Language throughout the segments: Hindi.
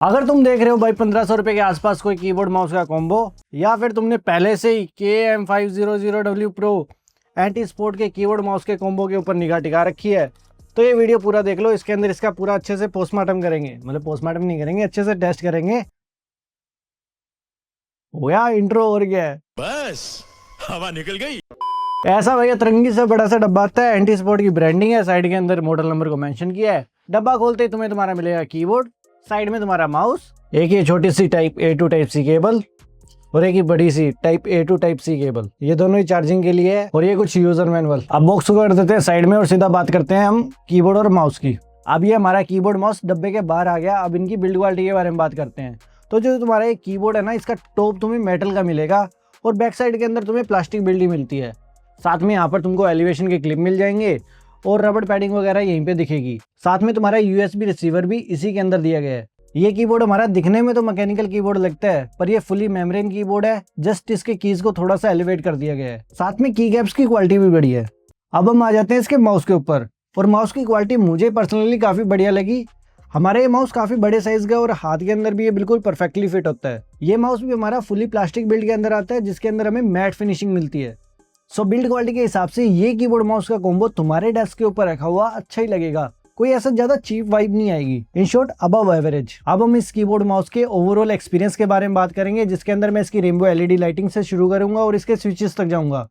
अगर तुम देख रहे हो भाई 1500 रुपए के आसपास कोई कीबोर्ड माउस का कॉम्बो, या फिर तुमने पहले से ही KM500W प्रो एंटी स्पोर्ट के कीबोर्ड माउस के कॉम्बो के ऊपर निगाह टिका रखी है, तो ये वीडियो पूरा देख लो। इसके अंदर इसका पूरा अच्छे से पोस्टमार्टम करेंगे, मतलब पोस्टमार्टम नहीं करेंगे, अच्छे से टेस्ट करेंगे। हो गया इंट्रो हो गया है, बस हवा निकल गई। ऐसा भैया तिरंगी से बड़ा सा डब्बा आता है, एंटी स्पोर्ट की ब्रांडिंग है, साइड के अंदर मॉडल नंबर को मेंशन किया है। डब्बा खोलते ही तुम्हारा मिलेगा कीबोर्ड, साइड में तुम्हारा माउस, एक ये छोटी सी type A to type C cable और एक ही बड़ी सी type A to type C cable, ये दोनों ही चार्जिंग के लिए है। और ये कुछ यूजर मैनुअल। अब बॉक्स को कर देते हैं साइड में और सीधा बात करते हैं हम कीबोर्ड और माउस की। अब ये हमारा कीबोर्ड माउस डब्बे के बाहर आ गया। अब इनकी बिल्ड क्वालिटी के बारे में बात करते हैं। तो जो तुम्हारा ये कीबोर्ड है ना, इसका टॉप तुम्हें मेटल का मिलेगा और बैक साइड के अंदर तुम्हें प्लास्टिक बिल्ड ही मिलती है। साथ में यहाँ पर तुमको एलिवेशन के क्लिप मिल जाएंगे और रबड़ पैडिंग वगैरह यहीं पे दिखेगी। साथ में तुम्हारा USB रिसीवर भी इसी के अंदर दिया गया है। ये कीबोर्ड हमारा दिखने में तो मैकेनिकल कीबोर्ड लगता है, पर ये फुली मेम्ब्रेन कीबोर्ड है। जस्ट इसके कीज को थोड़ा सा एलिवेट कर दिया गया है। साथ में की कैप्स की क्वालिटी भी बढ़िया है। अब हम आ जाते हैं इसके माउस के ऊपर, और माउस की क्वालिटी मुझे पर्सनली काफी बढ़िया लगी। हमारे ये माउस काफी बड़े साइज का और हाथ के अंदर भी ये बिल्कुल परफेक्टली फिट होता है। ये माउस भी हमारा फुली प्लास्टिक बिल्ड के अंदर आता है, जिसके अंदर हमें मैट फिनिशिंग मिलती है। सो बिल्ड क्वालिटी के हिसाब से ये कीबोर्ड माउस का कॉम्बो तुम्हारे डेस्क के ऊपर रखा हुआ अच्छा ही लगेगा, कोई ऐसा ज्यादा चीप वाइब नहीं आएगी। In short above average. अब हम इस कीबोर्ड माउस के ओवरऑल एक्सपीरियंस के बारे में बात करेंगे, जिसके अंदर मैं इसकी रेनबो LED लाइटिंग से शुरू करूंगा और इसके स्विचेस तक जाऊंगा।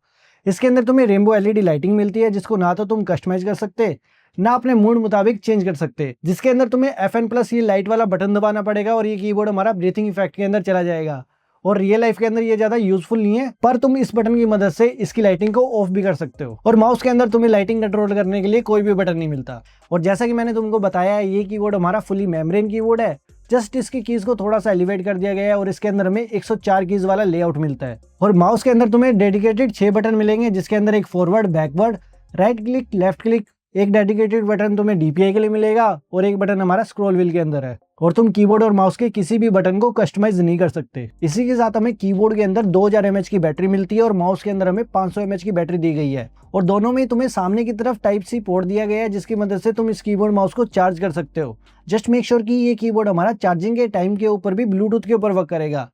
इसके अंदर तुम्हें रेनबो LED लाइटिंग मिलती है, जिसको ना तो तुम कस्टमाइज कर सकते ना अपने मूड मुताबिक चेंज कर सकते। जिसके अंदर तुम्हें FN+ ये लाइट वाला बटन दबाना पड़ेगा और ये कीबोर्ड हमारा ब्रीथिंग इफेक्ट के अंदर चला जाएगा। और रियल लाइफ के अंदर ये ज्यादा यूजफुल नहीं है, पर तुम इस बटन की मदद से इसकी लाइटिंग को ऑफ भी कर सकते हो। और माउस के अंदर तुम्हें लाइटिंग कंट्रोल करने के लिए कोई भी बटन नहीं मिलता। और जैसा कि मैंने तुमको बताया है, ये कीबोर्ड हमारा फुली मेम्ब्रेन कीबोर्ड है। जस्ट इसकी कीज को थोड़ा सा एलिवेट कर दिया गया है और इसके अंदर हमें 104 कीज वाला लेआउट मिलता है। और माउस के अंदर तुम्हें डेडिकेटेड 6 बटन मिलेंगे, जिसके अंदर एक forward, backward, right click, left click, एक डेडिकेटेड बटन तुम्हें DPI के लिए मिलेगा और एक बटन हमारा स्क्रॉल व्हील के अंदर है। और तुम कीबोर्ड और माउस के किसी भी बटन को कस्टमाइज नहीं कर सकते। इसी के साथ हमें कीबोर्ड के अंदर 2000 mAh की बैटरी मिलती है और माउस के अंदर हमें 500 mAh की बैटरी दी गई है। और दोनों में तुम्हें सामने की तरफ Type-C पोर्ट दिया गया है, जिसकी मदद से तुम इस कीबोर्ड माउस को चार्ज कर सकते हो। जस्ट मेक श्योर कि ये कीबोर्ड हमारा चार्जिंग के टाइम के ऊपर भी ब्लूटूथ के ऊपर वर्क करेगा।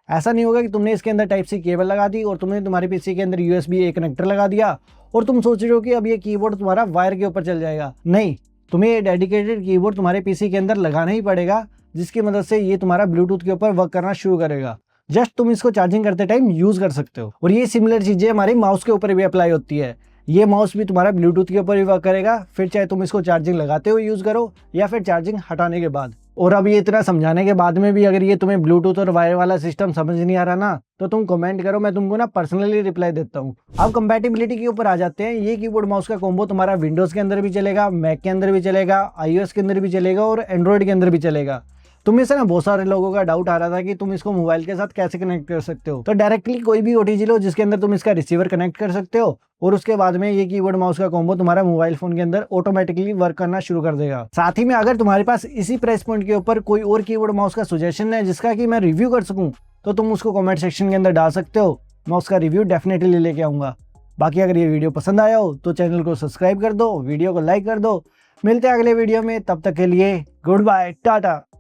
ऐसा नहीं होगा कि तुमने इसके अंदर Type-C केबल लगा दी और तुमने तुम्हारे PC के अंदर USB-A कनेक्टर लगा दिया और तुम सोच रहे हो कि अब ये कीबोर्ड तुम्हारा वायर के ऊपर चल जाएगा। नहीं, तुम्हें ये डेडिकेटेड कीबोर्ड तुम्हारे PC के अंदर लगाना ही पड़ेगा, जिसकी मदद से ये तुम्हारा ब्लूटूथ के ऊपर वर्क करना शुरू करेगा। जस्ट तुम इसको चार्जिंग करते टाइम यूज कर सकते हो। और ये सिमिलर चीजें हमारे माउस के ऊपर भी अप्लाई होती है। ये माउस भी तुम्हारा ब्लूटूथ के ऊपर भी वर्क करेगा, फिर चाहे तुम इसको चार्जिंग लगाते हुए यूज करो या फिर चार्जिंग हटाने के बाद। और अब ये इतना समझाने के बाद में भी अगर ये तुम्हें ब्लूटूथ और वायर वाला सिस्टम समझ नहीं आ रहा ना, तो तुम कमेंट करो, मैं तुमको ना पर्सनली रिप्लाई देता हूँ। अब कंपैटिबिलिटी के ऊपर आ जाते हैं। ये कीबोर्ड माउस का कॉम्बो तुम्हारा विंडोज के अंदर भी चलेगा, मैक के अंदर भी चलेगा, iOS के अंदर भी चलेगा और एंड्रॉइड के अंदर भी चलेगा। तुम में से ना बहुत सारे लोगों का डाउट आ रहा था कि तुम इसको मोबाइल के साथ कैसे कनेक्ट कर सकते हो। तो डायरेक्टली कोई भी OTG लो, जिसके अंदर तुम इसका रिसीवर कनेक्ट कर सकते हो और उसके बाद में ये कीबोर्ड माउस का कॉम्बो तुम्हारा मोबाइल फोन के अंदर ऑटोमेटिकली वर्क करना शुरू कर देगा। साथ ही में अगर तुम्हारे पास इसी प्राइस पॉइंट के ऊपर कोई और कीबोर्ड माउस का सजेशन है जिसका कि मैं रिव्यू कर सकूं, तो तुम उसको कमेंट सेक्शन के अंदर डाल सकते हो। मैं उसका रिव्यू डेफिनेटली लेके आऊंगा। बाकी अगर ये वीडियो पसंद आया हो तो चैनल को सब्सक्राइब कर दो, वीडियो को लाइक कर दो। मिलते हैं अगले वीडियो में, तब तक के लिए गुड बाय, टाटा।